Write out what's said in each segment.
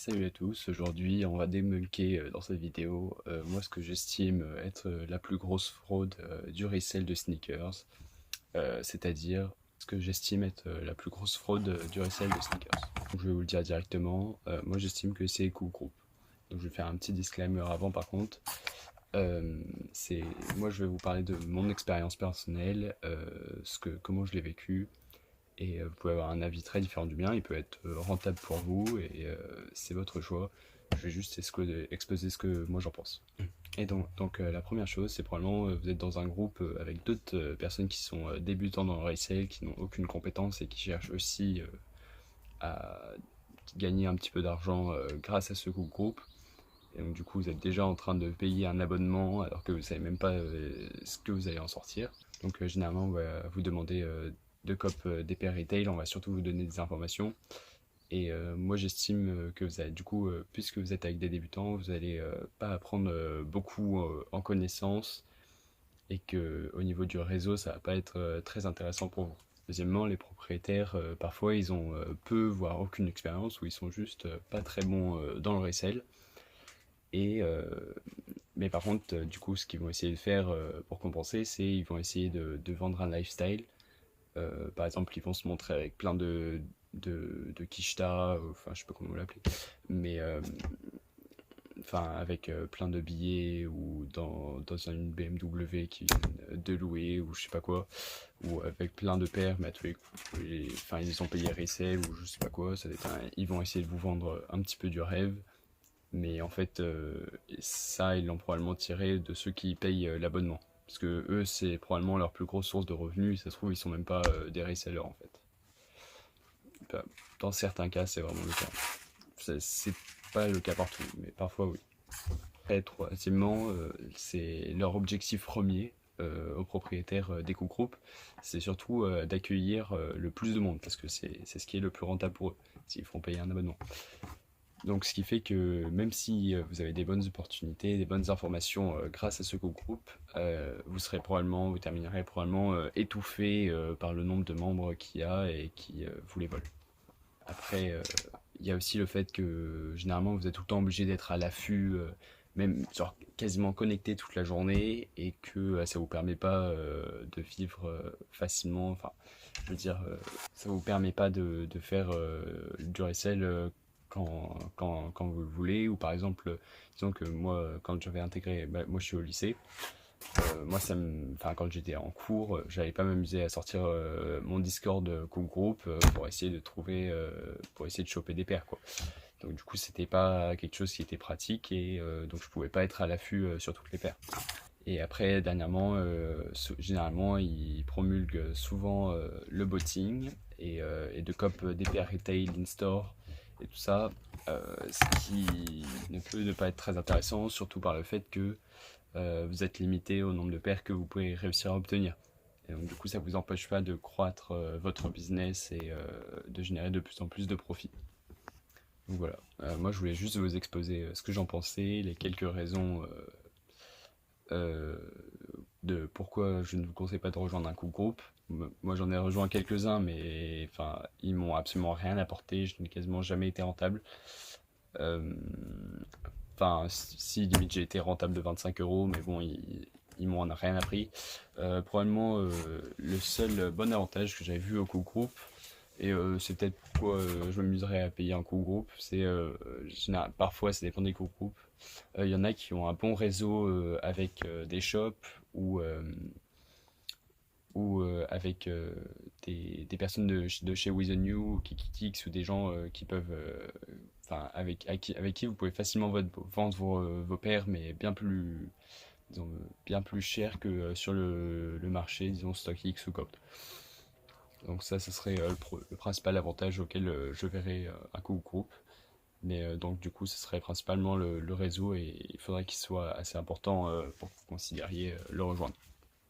Salut à tous, aujourd'hui on va débunker dans cette vidéo moi ce que j'estime être la plus grosse fraude du resell de sneakers, c'est-à-dire ce que j'estime être la plus grosse fraude du resell de sneakers. Donc, je vais vous le dire directement, moi j'estime que c'est Cool Group. Donc je vais faire un petit disclaimer avant par contre. C'est moi je vais vous parler de mon expérience personnelle, comment je l'ai vécu. Et vous pouvez avoir un avis très différent du mien, il peut être rentable pour vous et c'est votre choix. Je vais juste exposer ce que moi j'en pense. Et donc la première chose, c'est probablement vous êtes dans un groupe avec d'autres personnes qui sont débutants dans le resale, qui n'ont aucune compétence et qui cherchent aussi à gagner un petit peu d'argent grâce à ce groupe. Et donc du coup vous êtes déjà en train de payer un abonnement alors que vous ne savez même pas ce que vous allez en sortir. Donc généralement on va vous demander de cop des pairs retail, on va surtout vous donner des informations. Et moi j'estime que vous allez, du coup, puisque vous êtes avec des débutants, vous n'allez pas apprendre beaucoup en connaissances et que au niveau du réseau ça va pas être très intéressant pour vous. Deuxièmement, les propriétaires, parfois ils ont peu voire aucune expérience ou ils sont juste pas très bons dans le resell. Et mais par contre, du coup, ce qu'ils vont essayer de faire pour compenser, c'est ils vont essayer de vendre un lifestyle. Par exemple, ils vont se montrer avec plein de quicheta, enfin, je sais pas comment vous l'appelez, mais enfin, avec plein de billets ou dans une BMW qui vient de louer ou je sais pas quoi, ou avec plein de paires, mais à tous les coups, enfin, ils ont payé resell ou je sais pas quoi, ils vont essayer de vous vendre un petit peu du rêve. Mais en fait, ça, ils l'ont probablement tiré de ceux qui payent l'abonnement. Parce que eux, c'est probablement leur plus grosse source de revenus. Et ça se trouve, ils sont même pas des resellers en fait. Bah, dans certains cas, c'est vraiment le cas. C'est pas le cas partout, mais parfois oui. Et troisièmement, c'est leur objectif premier aux propriétaires des co-groupes, c'est surtout d'accueillir le plus de monde, parce que c'est ce qui est le plus rentable pour eux, s'ils font payer un abonnement. Donc ce qui fait que même si vous avez des bonnes opportunités, des bonnes informations grâce à ce groupe, vous terminerez probablement étouffé par le nombre de membres qu'il y a et qui vous les volent. Après, il y a aussi le fait que généralement vous êtes tout le temps obligé d'être à l'affût, même genre quasiment connecté toute la journée et que ça vous permet pas de vivre facilement. Enfin, je veux dire, ça vous permet pas de faire du resell quand vous le voulez. Ou par exemple, disons que moi, quand j'avais intégré, bah, moi je suis au lycée. Moi, enfin, quand j'étais en cours, j'allais pas m'amuser à sortir mon Discord Cool Group pour essayer de trouver, pour essayer de choper des paires, quoi. Donc du coup, c'était pas quelque chose qui était pratique et donc je pouvais pas être à l'affût sur toutes les paires. Et après, dernièrement, généralement, ils promulguent souvent le botting et de cop des paires retail in-store et tout ça, ce qui ne peut ne pas être très intéressant, surtout par le fait que vous êtes limité au nombre de paires que vous pouvez réussir à obtenir. Et donc du coup, ça vous empêche pas de croître votre business et de générer de plus en plus de profits. Donc voilà, moi je voulais juste vous exposer ce que j'en pensais, les quelques raisons euh, de pourquoi je ne vous conseille pas de rejoindre un coup groupe. Moi j'en ai rejoint quelques-uns, mais enfin, ils m'ont absolument rien apporté, je n'ai quasiment jamais été rentable. Euh, Enfin, si limite j'ai été rentable de 25 euros, mais bon, ils m'ont rien appris. Probablement le seul bon avantage que j'avais vu au coup groupe, et c'est peut-être pourquoi je m'amuserais à payer un coup groupe, c'est parfois ça dépend des coup groupes. Il y en a qui ont un bon réseau avec des shops ou, euh, ou avec des personnes de chez With The New ou Kikitix ou des gens qui peuvent enfin avec qui vous pouvez facilement vendre vos paires mais bien plus disons, bien plus cher que sur le marché, disons StockX ou Copt. Donc ça serait le principal avantage auquel je verrais un coup groupe. Mais donc du coup, ce serait principalement le réseau et il faudrait qu'il soit assez important pour que vous considériez le rejoindre.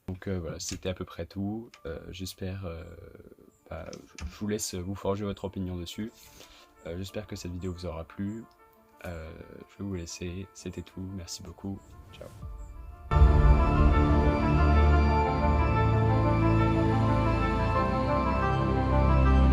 Donc voilà, c'était à peu près tout. J'espère, bah, je vous laisse vous forger votre opinion dessus. J'espère que cette vidéo vous aura plu. Je vais vous laisser, c'était tout. Merci beaucoup. Ciao.